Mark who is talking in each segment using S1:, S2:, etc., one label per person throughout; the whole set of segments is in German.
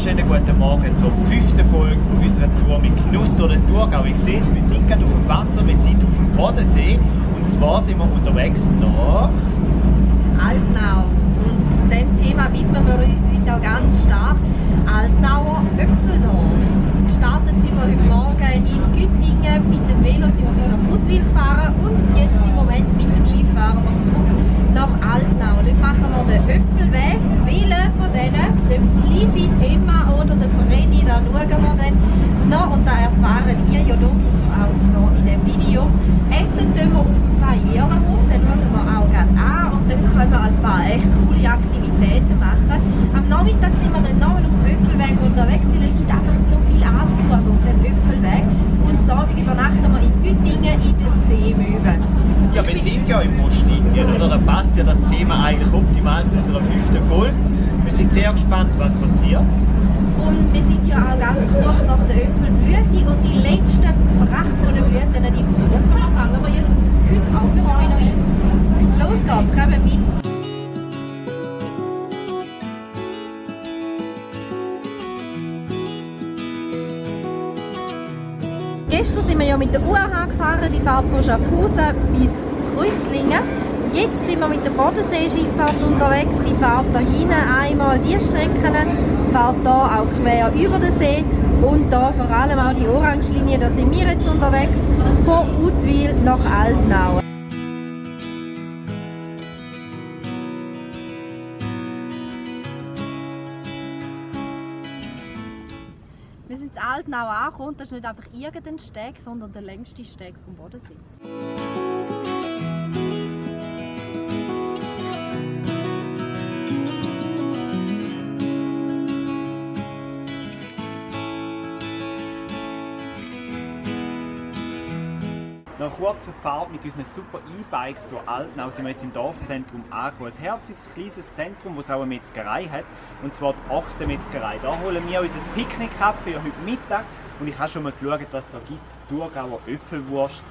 S1: wunderschönen guten Morgen zur 5. Folge von unserer Tour mit Genuss durch den Thurgau. Ihr seht, wir sind gerade auf dem Wasser, wir sind auf dem Bodensee und zwar sind wir unterwegs nach
S2: Altnau. Und dem Thema widmen wir uns heute auch ganz stark. Altnauer Öpfeldorf. Gestartet sind wir heute Morgen in Güttingen. Mit dem Velo sind wir bis nach Huttwil gefahren und jetzt im Moment mit dem Schiff fahren wir zurück nach Altnau. Dort machen wir den Öpfelweg. Viele von denen, dem Lisi, Emma oder der Freddy, da schauen wir dann noch und da erfahren ihr ja logisch auch hier in dem Video. Essen tun wir auf dem Feierlerhof, den schauen wir auch gerade an und dann können wir ein paar echt coole Aktivitäten machen. Am Nachmittag sind wir dann noch auf dem Öpfelweg unterwegs, weil es gibt einfach so viel anzuschauen auf dem Öpfelweg. Und am Abend übernachten wir in Güttingen in der Seemöwe.
S1: Ja, wir sind ja im Ostindien, oder? Da passt ja das Thema eigentlich optimal zu unserer 5. Folge. Wir sind sehr gespannt, was passiert.
S2: Und wir sind ja auch ganz kurz nach der Öpfelblüte und die letzten prachtvollen Blüten, die fangen wir jetzt heute auch für euch noch ein. Los geht's, kommen mit! Gestern sind wir ja mit der UAH gefahren, die fährt von Schaffhausen bis Kreuzlingen. Jetzt sind wir mit der Bodenseeschifffahrt unterwegs, die fährt da hinten einmal die Strecken, fährt hier auch quer über den See und da vor allem auch die Orange-Linie, da sind wir jetzt unterwegs, von Huttwil nach Altnau. Wir sind in Altnau angekommen und das ist nicht einfach irgendein Steg, sondern der längste Steg vom Bodensee.
S1: Nach einer kurzen Fahrt mit unseren super E-Bikes durch Altnau sind wir jetzt im Dorfzentrum angekommen. Ein herziges, kleines Zentrum, das auch eine Metzgerei hat, und zwar die Ochsenmetzgerei. Da holen wir unser Picknick ab für heute Mittag und ich habe schon mal geschaut, was da gibt. Thurgauer Äpfelwurst,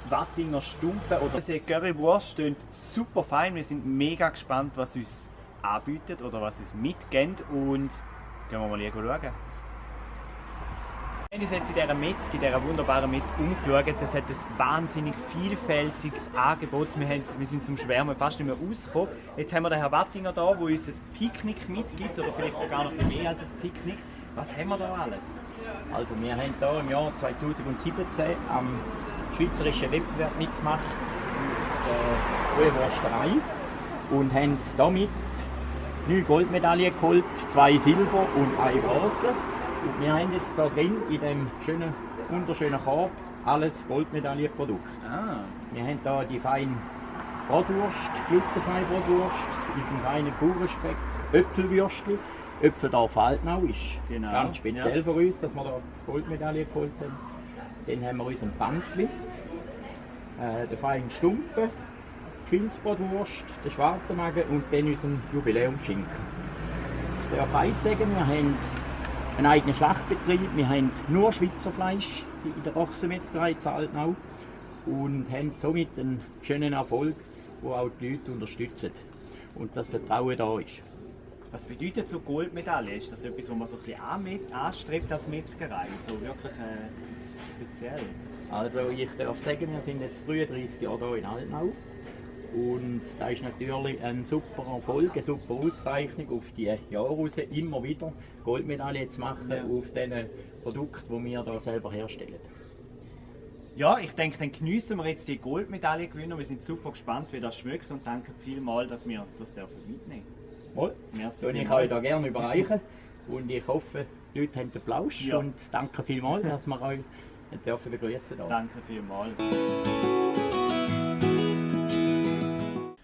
S1: Wattinger Stumpen oder Currywurst, stehen super fein. Wir sind mega gespannt, was uns anbietet oder was uns mitgeht und gehen wir mal schauen. Wir haben uns jetzt in dieser wunderbaren Metz umgeschaut. Es hat ein wahnsinnig vielfältiges Angebot. Wir sind zum Schwärmen fast nicht mehr rausgekommen. Jetzt haben wir den Herrn Wattinger da, der uns ein Picknick mitgibt, oder vielleicht sogar noch ein mehr als ein Picknick. Was haben wir da alles?
S3: Also wir haben hier im Jahr 2017 am schweizerischen Wettbewerb mitgemacht, der Wursterei, und haben damit 9 Goldmedaillen geholt, 2 Silber und 1 Bronze. Und wir haben jetzt hier drin, in diesem schönen, wunderschönen Korb, alles Goldmedaillenprodukte. Wir haben hier die feine Bratwurst, glutenfreie Bratwurst, unseren feinen Bauernspeck, Äpfelwürstchen. Äpfeldorf Altnau ist ganz speziell für uns, dass wir hier Goldmedaille geholt haben. Dann haben wir unseren Bankli, den feinen Stumpen, die Schweinsbratwurst, den Schwarzenmagen und dann unseren Jubiläumsschinken. Ich darf eins sagen, wir haben einen eigenen Schlachtbetrieb, wir haben nur Schweizer Fleisch in der Ochsenmetzgerei in Altnau und haben somit einen schönen Erfolg, der auch die Leute unterstützt und das Vertrauen da ist.
S1: Was bedeutet so Goldmedaille? Ist das etwas, was man so ein bisschen anstrebt als Metzgerei? So wirklich etwas Spezielles?
S3: Also ich darf sagen, wir sind jetzt 33 Jahre hier in Altnau. Und da ist natürlich ein super Erfolg, eine super Auszeichnung auf die Jahre raus, immer wieder Goldmedaille zu machen auf den Produkten, die wir hier selber herstellen.
S1: Ja, ich denke, dann geniessen wir jetzt die Goldmedaille gewinnen. Wir sind super gespannt, wie das schmeckt und danke vielmals, dass wir das mitnehmen dürfen.
S3: Merci. Ich kann euch da gerne überreichen und ich hoffe, die Leute haben den Plausch und danke vielmals, dass wir euch begrüßen dürfen.
S1: Danke vielmals.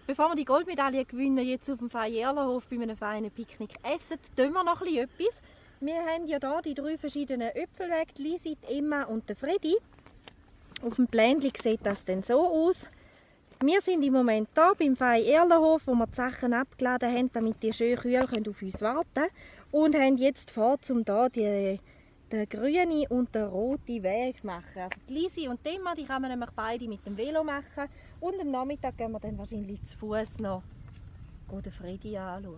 S2: Bevor wir die Goldmedaille gewinnen, jetzt auf dem Feierlerhof bei einem feinen Picknick essen, tun wir noch etwas. Wir haben ja hier die 3 verschiedenen Äpfelwege, die Lisi, die Emma und der Freddy. Auf dem Plänchen sieht das dann so aus. Wir sind im Moment hier beim Feierlerhof, wo wir die Sachen abgeladen haben, damit die schön kühl auf uns warten können. Und haben jetzt vor, um hier den grünen und den roten Weg zu machen. Also die Lisi und die Emma, die kann man nämlich beide mit dem Velo machen. Und am Nachmittag gehen wir dann wahrscheinlich zu Fuß noch den Freddy anschauen.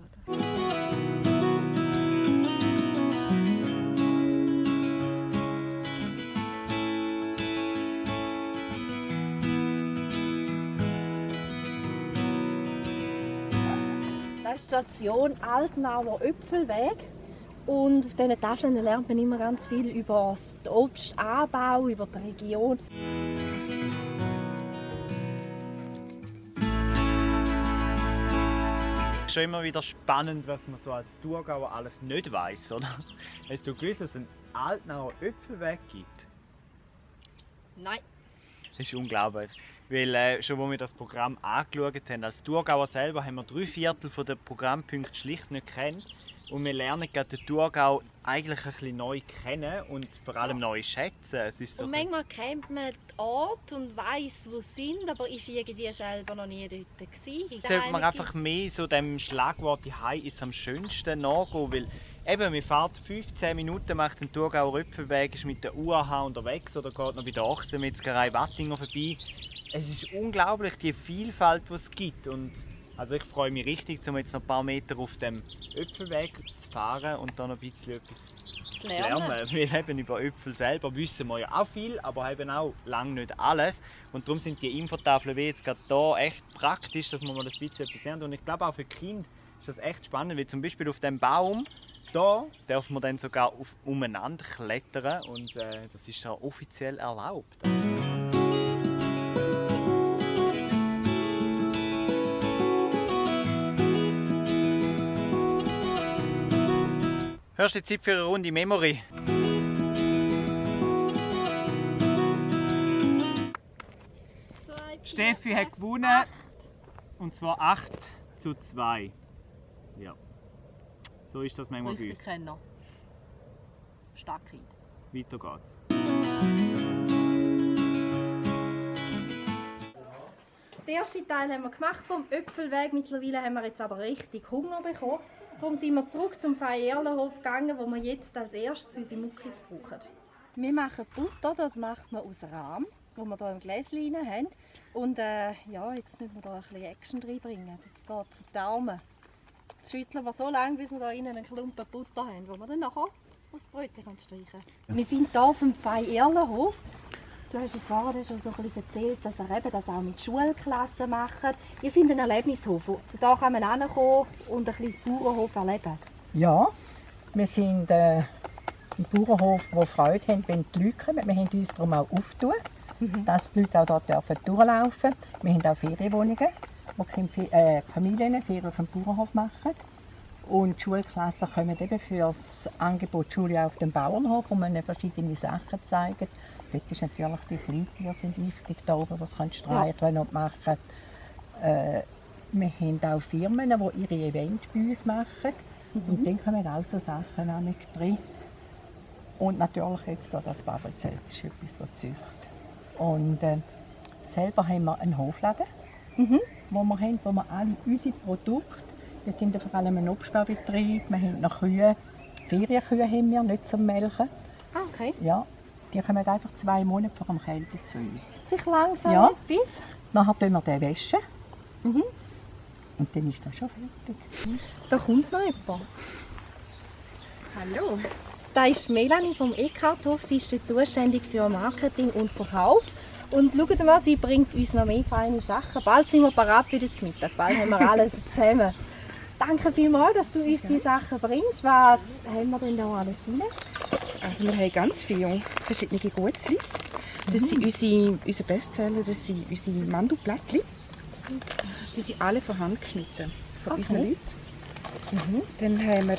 S2: Station Altnauer Öpfelweg. Und auf diesen Tafeln lernt man immer ganz viel über den Obstanbau, über die Region.
S1: Es ist schon immer wieder spannend, was man so als Thurgauer alles nicht weiss, oder? Hast du gewusst, dass es einen Altnauer Öpfelweg gibt?
S2: Nein.
S1: Das ist unglaublich. Weil schon als wir das Programm angeschaut haben, als Thurgauer selber haben wir 3/4 der Programmpunkte schlicht nicht kennt. Und wir lernen gerade den Thurgau eigentlich ein bisschen neu kennen und vor allem neu schätzen. Es ist so
S2: Und manchmal kennt man den Ort und weiss, wo sie sind, aber ist irgendwie selber noch nie dort gewesen.
S1: sollte man einfach mehr so dem Schlagwort «Die Hai ist am schönsten» nachgehen, weil eben, man fährt 15 Minuten, macht den Thurgauer Öpfelweg, ist mit der UAH unterwegs oder geht noch bei der Ochsenmetzgerei Wattinger vorbei. Es ist unglaublich, die Vielfalt, die es gibt. Und also ich freue mich richtig, um jetzt noch ein paar Meter auf dem Öpfelweg zu fahren und dann noch ein bisschen etwas zu lernen. Weil eben über Äpfel selber wissen wir ja auch viel, aber eben auch lange nicht alles. Und darum sind die Infotafeln wie jetzt gerade hier echt praktisch, dass man mal ein bisschen etwas lernt. Und ich glaube auch für Kinder ist das echt spannend, weil zum Beispiel auf dem Baum hier darf man dann sogar umeinander klettern und das ist ja offiziell erlaubt. Hörst du die Zeit für eine Runde Memory? Steffi hat gewonnen. Und zwar 8:2. Ja. So ist das manchmal bei uns.
S2: Kenner. Starkkind.
S1: Weiter geht's.
S2: Den ersten Teil haben wir gemacht vom Öpfelweg. Mittlerweile haben wir jetzt aber richtig Hunger bekommen. Darum sind wir zurück zum Feierlerhof gegangen, wo wir jetzt als erstes unsere Muckis brauchen. Wir machen Butter, das macht man aus Rahm, wo wir hier im Gläschen haben. Und ja, jetzt müssen wir da ein bisschen Action reinbringen. Jetzt geht es in die Arme. Jetzt schütteln wir so lange, bis wir da innen einen Klumpen Butter haben, wo wir dann nachher aufs Brötchen streichen können. Wir sind hier auf dem Feierlerhof. Du hast uns vorher schon so ein bisschen erzählt, dass ihr eben das auch mit Schulklassen macht. Ihr seid ein Erlebnishof. Da kann man hinkommen und ein bisschen den Bauernhof erleben.
S4: Ja, wir sind ein Bauernhof, der Freude haben, wenn die Leute kommen. Wir haben uns darum auch aufgetan, dass die Leute auch dort durchlaufen dürfen. Wir haben auch Ferienwohnungen, wo Familien Ferien auf dem Bauernhof machen. Und die Schulklassen kommen eben für das Angebot Schule auf dem Bauernhof, wo man verschiedene Sachen zeigen. Dort ist natürlich die Kleintiere sind wichtig, da oben, die sie streicheln und machen. Wir haben auch Firmen, die ihre Events bei uns machen. Und dann kommen auch so Sachen auch mit drin. Und natürlich jetzt so das Babelzelt ist etwas, das züchtet. Und selber haben wir einen Hofladen, wo wir alle unsere Produkte, wir sind vor allem ein Obstbaubetrieb, wir haben noch Kühe, Ferienkühe haben wir, nicht zum Melken.
S2: Ah, okay.
S4: Ja, die kommen einfach 2 Monate vor dem Kälte zu uns.
S2: Sich langsam
S4: Ja.
S2: etwas.
S4: Nachher waschen wir den waschen. Und dann ist das schon fertig.
S2: Da kommt noch jemand.
S5: Hallo.
S2: Da ist Melanie vom E-Karthof. Sie ist dort zuständig für Marketing und Verkauf. Und schaut mal, sie bringt uns noch mehr feine Sachen. Bald sind wir bereit für den Mittag. Bald haben wir alles zusammen. Danke vielmals, dass du uns die Sachen bringst. Was haben wir denn da alles drin?
S5: Also wir haben ganz viele verschiedene Gutzlis. Das sind unsere Bestseller, das sind unsere Mandelblättchen. Die sind alle von Hand geschnitten, von unseren Leuten. Dann haben wir,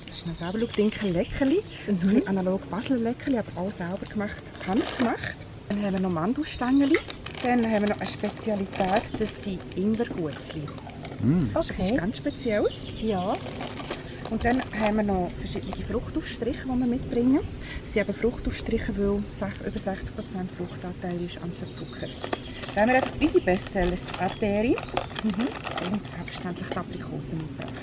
S5: das ist noch selber, Dinkel-Leckerli, so ein analog Basel-Leckerli, aber auch selber gemacht, handgemacht. Dann haben wir noch Mandelstängeli. Dann haben wir noch eine Spezialität, das sind Ingwergutzli. Das ist etwas ganz Spezielles.
S2: Ja.
S5: Und dann haben wir noch verschiedene Fruchtaufstriche, die wir mitbringen. Sie haben Fruchtaufstriche, weil über 60% Fruchtanteil ist anstatt Zucker. Dann haben wir unsere Bestseller, das Erdbeere und selbstverständlich die Aprikosen mitgebracht.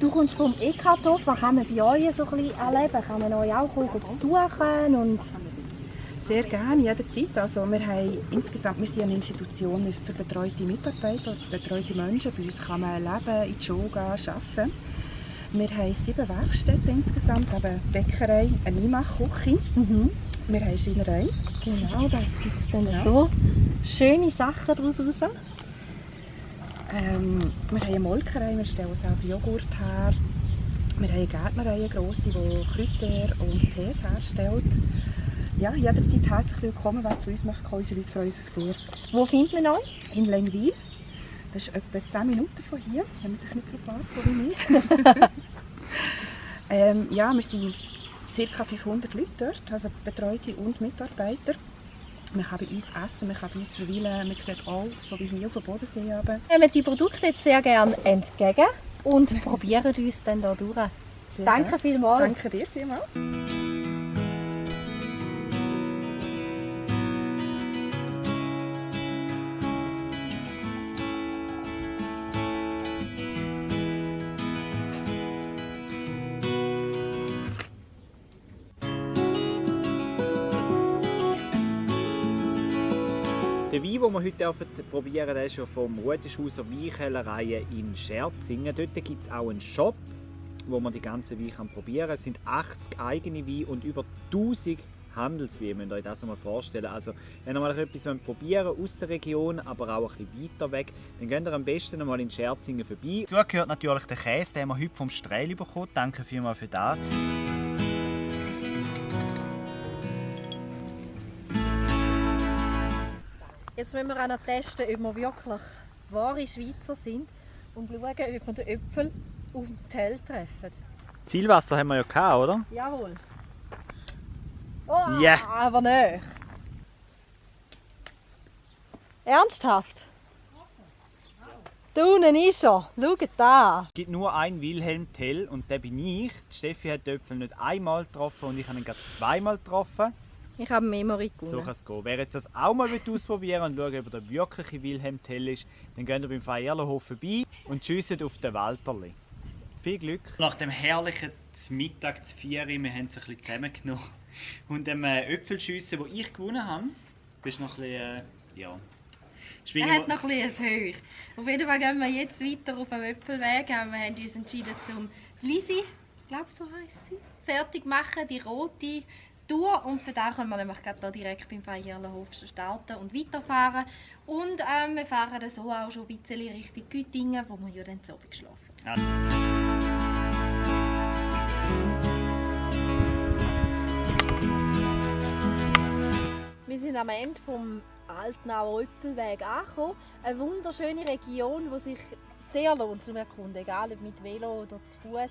S2: Du kommst vom E-Karthof. Was kann man bei euch so ein bisschen erleben? Kann man euch auch besuchen? Und
S5: Sehr gerne, jederzeit. Also wir sind eine Institution für betreute Mitarbeiter, betreute Menschen. Bei uns kann man leben, in die Schule gehen, arbeiten. Wir haben 7 Werkstätten insgesamt, eben Bäckerei, eine Einmachküche. Wir haben eine Schreinerei.
S2: genau, da gibt es dann so schöne Sachen daraus raus.
S5: Wir haben eine Molkerei, wir stellen selber Joghurt her. Wir haben eine Gärtnerei, eine grosse, die Kräuter und Tees herstellt. Ja, jederzeit herzlich willkommen, wer zu uns möchte. Unsere Leute freuen sich sehr.
S2: Wo findet man euch?
S5: In Lengwil. Das ist etwa 10 Minuten von hier, wenn man sich nicht verfährt, so wie ich. Ja, wir sind ca. 500 Leute dort, also Betreute und Mitarbeiter. Man kann bei uns essen, man kann bei uns verweilen, man sieht auch, so wie hier auf dem Bodensee.
S2: Wir nehmen die Produkte jetzt sehr gerne entgegen und probieren uns dann hier durch. Danke vielmals.
S5: Danke dir vielmals.
S1: Der Wein, den wir heute probieren dürfen, ist ja vom Rutischhauser Weinkellereien in Scherzingen. Dort gibt es auch einen Shop, wo man die ganzen Weine probieren kann. Es sind 80 eigene Weine und über 1000 Handelsweine, müsst ihr euch das mal vorstellen. Also, wenn ihr mal etwas probieren wollt aus der Region, aber auch ein bisschen weiter weg, dann geht ihr am besten einmal in Scherzingen vorbei. Dazu gehört natürlich der Käse, den wir heute vom Strehl bekommen. Danke vielmals für das.
S2: Jetzt müssen wir auch noch testen, ob wir wirklich wahre Schweizer sind und schauen, ob wir den Äpfel auf dem Teller treffen.
S1: Zielwasser haben wir ja gehabt, oder?
S2: Jawohl. Oh,
S1: Yeah.
S2: Aber nicht. Ernsthaft? Da unten ist er. Schaut da.
S1: Es gibt nur einen Wilhelm Tell und der bin ich. Die Steffi hat die Äpfel nicht einmal getroffen und ich habe ihn gerade zweimal getroffen.
S2: Ich habe Memory gewonnen.
S1: So kann es gehen. Wer jetzt das auch mal ausprobieren und schauen, ob der wirkliche Wilhelm Tell ist, dann geht ihr beim Feierlerhof vorbei und schiessen auf den Walterli. Viel Glück! Nach dem herrlichen Mittag zu 4 wir haben es ein bisschen zusammengenommen. Und dem Äpfelschiessen, das ich gewonnen habe, das ist noch ein bisschen, ja...
S2: Er hat noch ein bisschen Höhe. Auf jeden Fall gehen wir jetzt weiter auf dem Äpfelweg. Wir haben uns entschieden, zum Lisi, ich glaube so heisst sie, fertig machen, die rote Tour. Und für das können wir nämlich gerade hier direkt beim Feierlerhof starten und weiterfahren. Und wir fahren dann so auch schon ein bisschen Richtung Güttingen, wo wir ja dann zu Abend geschlafen haben. Wir sind am Ende vom Altnauer Äpfelweg angekommen. Eine wunderschöne Region, die sich sehr lohnt zum Erkunden, egal ob mit Velo oder zu Fuß.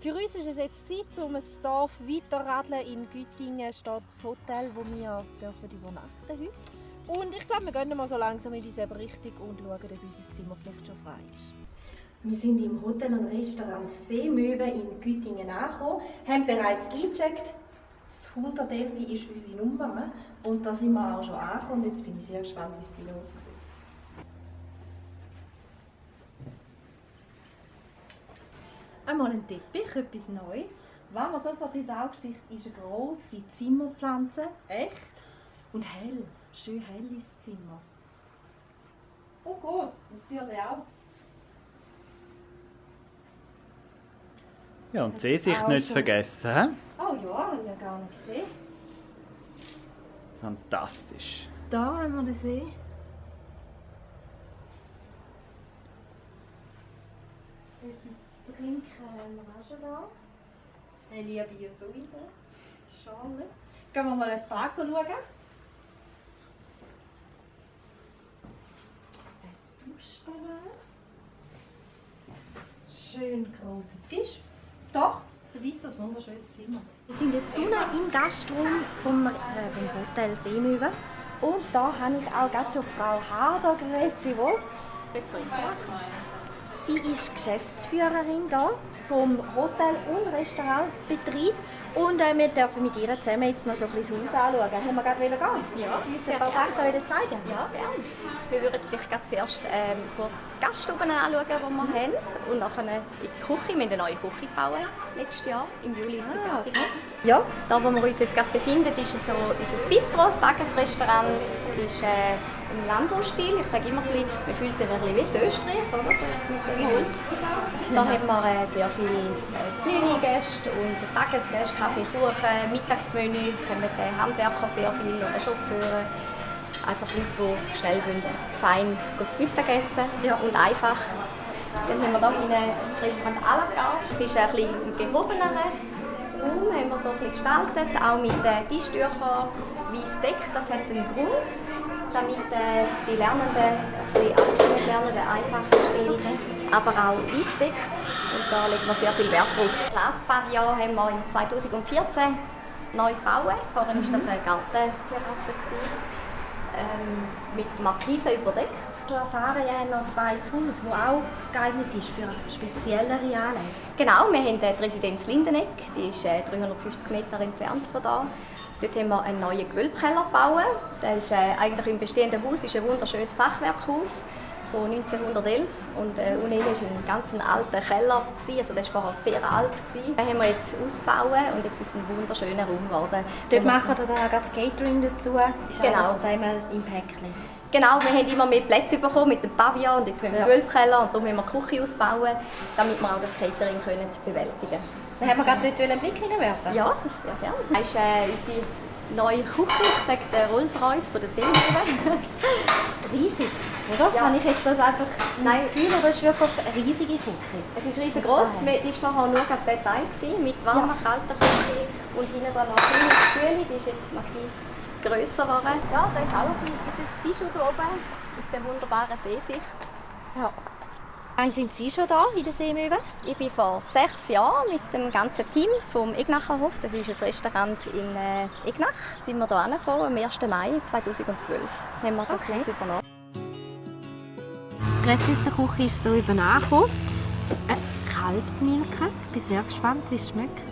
S2: Für uns ist es jetzt Zeit, um das Dorf weiterradeln. In Güttingen steht das Hotel, wo wir übernachten dürfen. Und ich glaube, wir gehen mal so langsam in dieselbe Richtung und schauen, ob unser Zimmer vielleicht schon frei ist. Wir sind im Hotel und Restaurant Seemöwe in Güttingen angekommen, haben bereits eingecheckt. Das 111 ist unsere Nummer und da sind wir auch schon angekommen. Und jetzt bin ich sehr gespannt, wie es die aussieht. Einmal ein Teppich, etwas Neues. Was mir sofort ins Auge sticht, ist eine grosse Zimmerpflanze. Echt? Und hell. Schön hell ist das Zimmer. Und groß, natürlich auch.
S1: Ja, und die Seesicht nicht zu vergessen. He?
S2: Oh ja, habe ich ja gar nicht gesehen.
S1: Fantastisch.
S2: Da haben wir den See. Etwas zu trinken haben wir auch schon da. Eine liebe ich ja sowieso. Schale. Gehen wir mal ins Bad schauen. Eine Duschbanane. Schön grosser Tisch. Doch, ein weiteres wunderschönes Zimmer. Wir sind jetzt unten im Gastraum vom Hotel Seemöwe. Und da habe ich auch gerade schon Frau Harder geredet. Sie wohl? Sie ist Geschäftsführerin hier vom Hotel- und Restaurantbetrieb. Und wir dürfen mit ihr zusammen jetzt noch so ein bisschen das Haus anschauen. Haben wir gerade gehen? Ja, Sie uns ein paar Sachen zeigen? Ja, gerne. Wir würden vielleicht gerade zuerst kurz die Gaststuben anschauen, die wir haben. Und nachher in die Küche. Wir haben eine neue Küche gebaut letztes Jahr. Im Juli ist sie fertig. Ja, da wo wir uns jetzt gerade befinden, ist so unser Bistro, das Tagesrestaurant. Ist im Landhausstil. Ich sage immer, man fühlt sich ein bisschen wie in Österreich, oder? So mit dem Holz. Da haben wir sehr viele Znüni-Gäste und Tagesgäste, Kaffee, Kuchen, Mittagsmenü. Kommen die Handwerker sehr viel oder Chauffeure. einfach Leute, die schnell fein zu Mittag essen und einfach. Dann haben wir hier hinten das Restaurant à la carte. Es ist ein bisschen gehobener Raum, haben wir so ein bisschen gestaltet, auch mit Tischtüchern weiss deckt. Das hat einen Grund, damit die Lernenden ein bisschen alles lernen, den einfachen Stil, aber auch weiss deckt. Und da legen wir sehr viel Wert drauf. Das Glaspavillon haben wir 2014 neu gebaut. Vorher war das eine Gartenterrasse. Mit Markisen überdeckt.
S6: Schon erfahren, ihr habt noch zwei zu Hause, die auch geeignet ist für speziellere Anlässe.
S2: Genau, wir haben die Residenz Lindeneck, die ist 350 Meter entfernt von hier. Dort haben wir einen neuen Gewölbekeller gebaut. Das ist eigentlich im bestehenden Haus ist ein wunderschönes Fachwerkhaus von 1911 und unten war ein ganz alter Keller, also das war vorher sehr alt. Den haben wir jetzt ausgebaut und jetzt ist es ein wunderschöner Raum geworden.
S6: Dort machen wir dann auch das Catering dazu, ist
S2: genau.
S6: alles zusammen im Päckchen.
S2: Genau, wir haben immer mehr Plätze bekommen mit dem Pavillon und jetzt mit dem Gewölbekeller und darum müssen wir die Küche ausbauen, damit wir auch das Catering bewältigen können.
S6: Dann haben wir gerade dort einen Blick hineinwerfen.
S2: Ja, sehr gerne. Das ist unsere neue Küche, ich sage der Rolls-Royce von der Seemöwe.
S6: Riesig, oder?
S2: Ja.
S6: Kann ich jetzt das einfach nicht fühlen, oder ist es wirklich eine riesige Küche?
S2: Es ist riesengroß, die war vorher nur ein Detail mit warmer, kalter Küche und hinten dran noch eine kleine Spüle, die ist jetzt massiv grösser geworden. Ja, da ist auch unser Bischof oben mit der wunderbaren Seesicht. Ja.
S6: Wie lange sind Sie schon da in der Seemöwe?
S2: Ich bin vor 6 Jahren mit dem ganzen Team vom Ignacher Hof, das ist ein Restaurant in Ignach, sind wir hier angekommen, am 1. Mai 2012 haben wir das Haus übernommen.
S6: Das Größte aus der Küche ist so übernachgekommen. Kalbsmilke. Ich bin sehr gespannt, wie es schmeckt.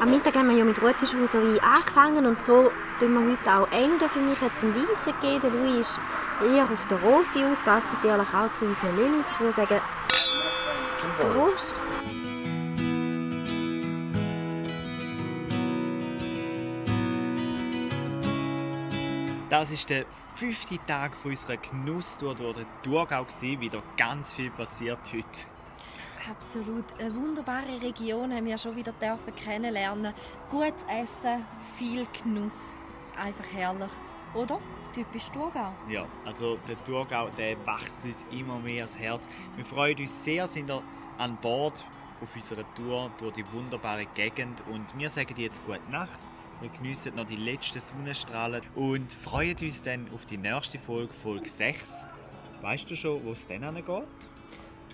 S6: Am Mittag haben wir ja mit Rottischhauser Wein angefangen und so tun wir heute auch enden. Für mich hat es einen Weissen gegeben. Der Louis ist eher auf der Rote aus, passt natürlich auch zu unseren Menüs. Ich würde sagen, Prost!
S1: Das war der 5. Tag unserer Genusstour durch den Thurgau. Wieder ganz viel passiert heute.
S6: Absolut. Eine wunderbare Region haben wir schon wieder kennenlernen. Gutes Essen, viel Genuss. Einfach herrlich. Oder? Typisch Thurgau.
S1: Ja, also der Thurgau, der wächst uns immer mehr ans Herz. Wir freuen uns sehr, sind ihr an Bord auf unserer Tour durch die wunderbare Gegend. Und wir sagen dir jetzt gute Nacht. Wir geniessen noch die letzten Sonnenstrahlen und freuen uns dann auf die nächste Folge, Folge 6. Weißt du schon, wo es dann hingeht?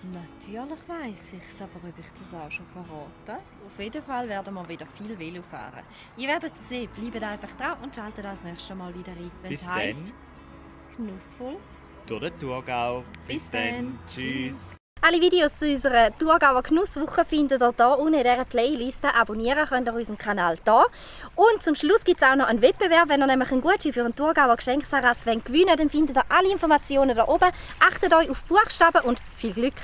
S6: Natürlich weiss ich es, aber ob ich das auch schon verrate? Auf jeden Fall werden wir wieder viel Velo fahren. Ihr werdet es sehen, bleibt einfach dran und schaltet das nächste Mal wieder rein, wenn es heisst genussvoll
S1: durch den Thurgau. Bis dann. Tschüss.
S6: Alle Videos zu unserer Thurgauer Genusswoche findet ihr hier unten in dieser Playlist. Abonnieren könnt ihr unseren Kanal hier. Und zum Schluss gibt es auch noch einen Wettbewerb. Wenn ihr nämlich einen Gutschein für einen Thurgauer Geschenksaras gewinnen wollt, dann findet ihr alle Informationen hier oben. Achtet euch auf Buchstaben und viel Glück!